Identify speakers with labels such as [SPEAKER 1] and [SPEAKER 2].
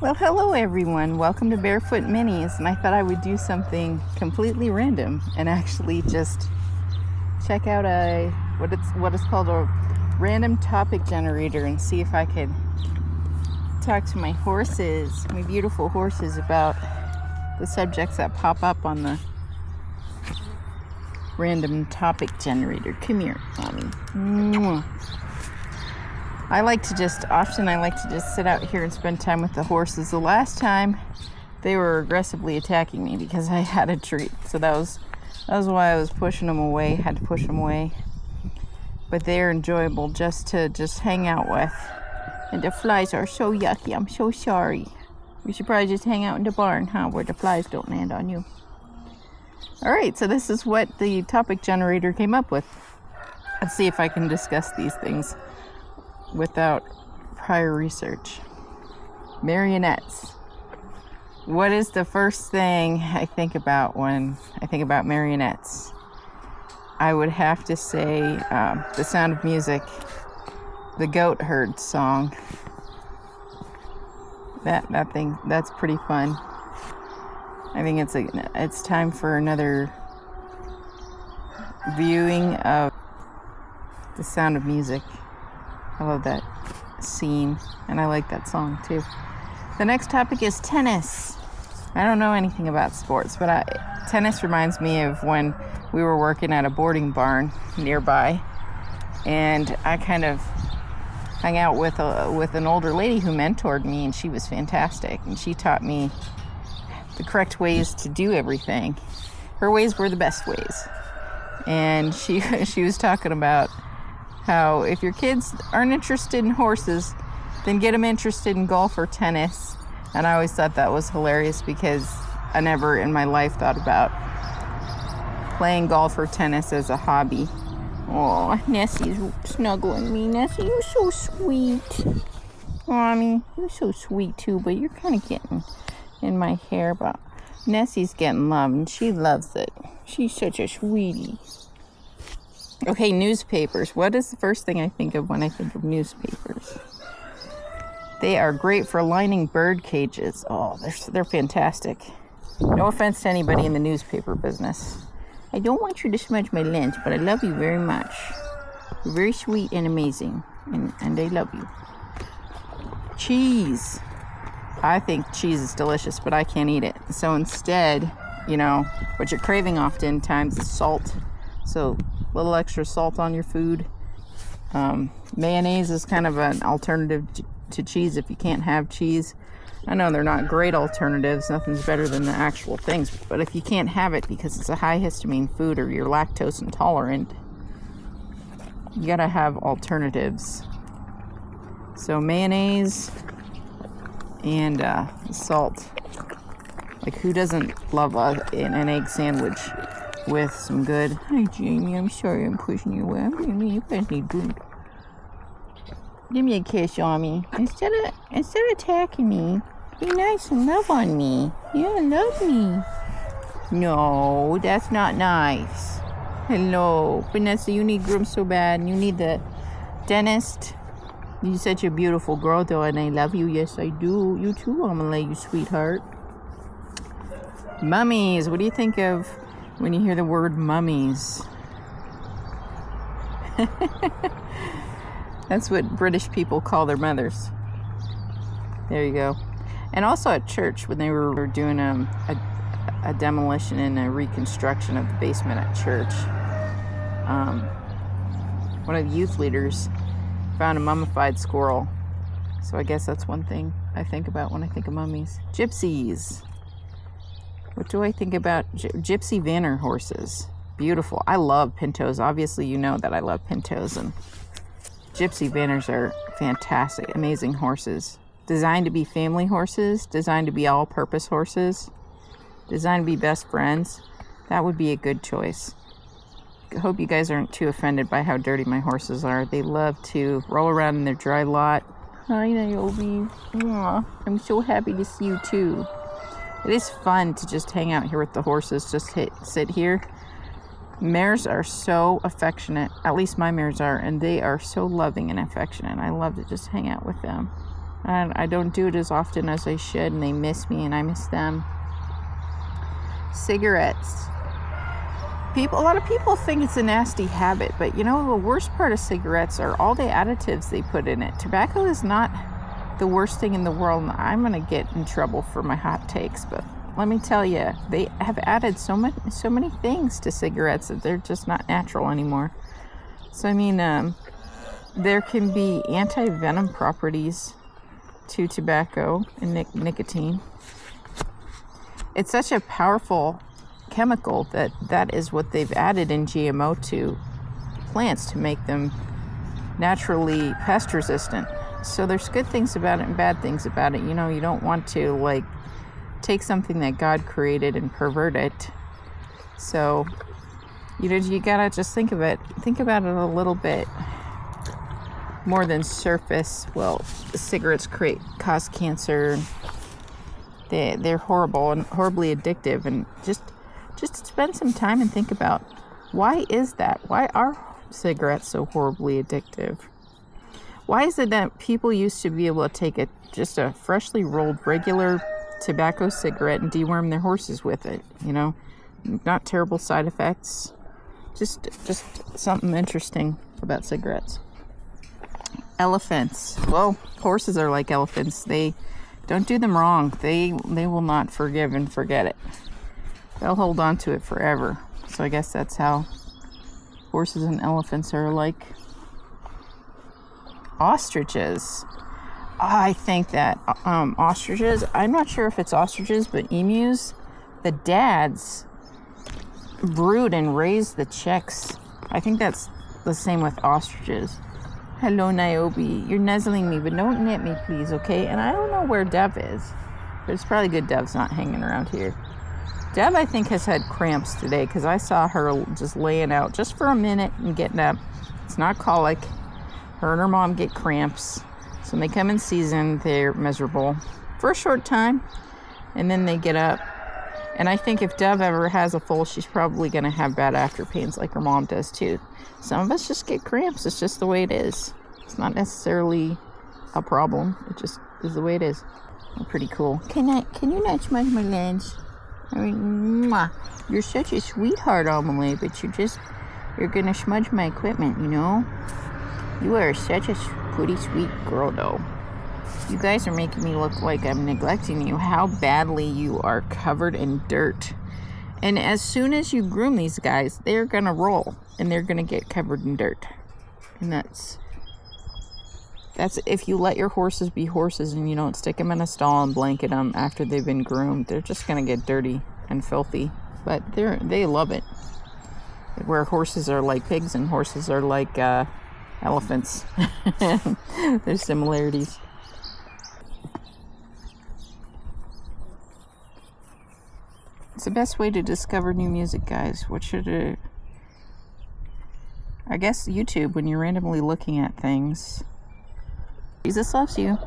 [SPEAKER 1] Well, hello everyone. Welcome to Barefoot Minis. And I thought I would do something completely random and actually just check out what is called a random topic generator and see if I could talk to my horses, my beautiful horses, about the subjects that pop up on the random topic generator. Come here, mommy. I like to just sit out here and spend time with the horses. The last time they were aggressively attacking me because I had a treat. So that was why I was pushing them away, had to push them away. But they're enjoyable just to hang out with. And the flies are so yucky. I'm so sorry. We should probably just hang out in the barn, where the flies don't land on you. All right, so this is what the topic generator came up with. Let's see if I can discuss these things without prior research. Marionettes. What is the first thing I think about when I think about marionettes? I would have to say The Sound of Music, the Goat Herd song. That thing, that's pretty fun. I think it's time for another viewing of The Sound of Music. I love that scene, and I like that song too. The next topic is tennis. I don't know anything about sports, but tennis reminds me of when we were working at a boarding barn nearby, and I kind of hung out with an older lady who mentored me, and she was fantastic, and she taught me the correct ways to do everything. Her ways were the best ways, and she was talking about how if your kids aren't interested in horses, then get them interested in golf or tennis. And I always thought that was hilarious because I never in my life thought about playing golf or tennis as a hobby. Oh, Nessie's snuggling me. Nessie, you're so sweet. Mommy, you're so sweet too, but you're kind of getting in my hair. But Nessie's getting love and she loves it. She's such a sweetie. Okay, newspapers. What is the first thing I think of when I think of newspapers? They are great for lining bird cages. Oh, they're fantastic. No offense to anybody in the newspaper business. I don't want you to smudge my lens, but I love you very much. You're very sweet and amazing, and I love you. Cheese. I think cheese is delicious, but I can't eat it. So instead, what you're craving oftentimes is salt. So a little extra salt on your food. Mayonnaise is kind of an alternative to cheese if you can't have cheese. I know they're not great alternatives. Nothing's better than the actual things. But if you can't have it because it's a high histamine food or you're lactose intolerant, you gotta have alternatives. So mayonnaise and salt. Like, who doesn't love an egg sandwich with some good... Hi, Jamie. I'm sorry I'm pushing you away. You guys need food. Give me a kiss, Yami. Instead of attacking me, be nice and love on me. Yeah, love me. No, that's not nice. Hello. Vanessa, you need grooms so bad, and you need the dentist. You're such a beautiful girl, though, and I love you. Yes, I do. You too, Amelie, you sweetheart. Mummies. What do you think of when you hear the word mummies? That's what British people call their mothers. There you go. And also at church, when they were doing a demolition and a reconstruction of the basement at church, one of the youth leaders found a mummified squirrel. So I guess that's one thing I think about when I think of mummies. Gypsies. What do I think about gypsy vanner horses? Beautiful. I love pintos. Obviously, you know that I love pintos, and gypsy vanners are fantastic, amazing horses. Designed to be family horses, designed to be all-purpose horses, designed to be best friends. That would be a good choice. I hope you guys aren't too offended by how dirty my horses are. They love to roll around in their dry lot. Hi, Niobe. Aw, I'm so happy to see you too. It is fun to just hang out here with the horses, just sit here. Mares are so affectionate, at least my mares are, and they are so loving and affectionate. I love to just hang out with them. And I don't do it as often as I should, and they miss me and I miss them. Cigarettes. A lot of people think it's a nasty habit, but you know, the worst part of cigarettes are all the additives they put in it. Tobacco is not the worst thing in the world. I'm going to get in trouble for my hot takes, but let me tell you, they have added so many things to cigarettes that they're just not natural anymore. So, I mean, there can be anti-venom properties to tobacco and nicotine. It's such a powerful chemical that is what they've added in GMO to plants to make them naturally pest resistant. So there's good things about it and bad things about it. You know, you don't want to like take something that God created and pervert it. So you gotta just think about it a little bit more than surface. Well, cigarettes cause cancer. They're horrible and horribly addictive, and just spend some time and think about, why is that? Why are cigarettes so horribly addictive? Why is it that people used to be able to take just a freshly rolled regular tobacco cigarette and deworm their horses with it? You know, not terrible side effects. Just something interesting about cigarettes. Elephants. Well, horses are like elephants. They don't do them wrong. They will not forgive and forget it. They'll hold on to it forever. So I guess that's how horses and elephants are like. Ostriches. I think that ostriches, I'm not sure if it's ostriches, but emus, the dads brood and raise the chicks. I think that's the same with ostriches. Hello, Niobe. You're nuzzling me, but don't nip me, please, okay? And I don't know where Dove is. But it's probably good Dove's not hanging around here. Dove, I think, has had cramps today because I saw her just laying out just for a minute and getting up. It's not colic. Her and her mom get cramps. So when they come in season, they're miserable for a short time. And then they get up. And I think if Dove ever has a foal, she's probably going to have bad after pains like her mom does too. Some of us just get cramps. It's just the way it is. It's not necessarily a problem. It just is the way it is. Oh, pretty cool. Can you not smudge my lens? I mean, mwah. You're such a sweetheart, Amelie, but you're gonna smudge my equipment, you know? You are such a pretty sweet girl, though. You guys are making me look like I'm neglecting you. How badly you are covered in dirt. And as soon as you groom these guys, they're gonna roll and they're gonna get covered in dirt. And that's if you let your horses be horses and you don't stick them in a stall and blanket them after they've been groomed, they're just gonna get dirty and filthy. But they love it. Where horses are like pigs and horses are like elephants. There's similarities. It's the best way to discover new music, guys. I guess YouTube, when you're randomly looking at things. Jesus loves you.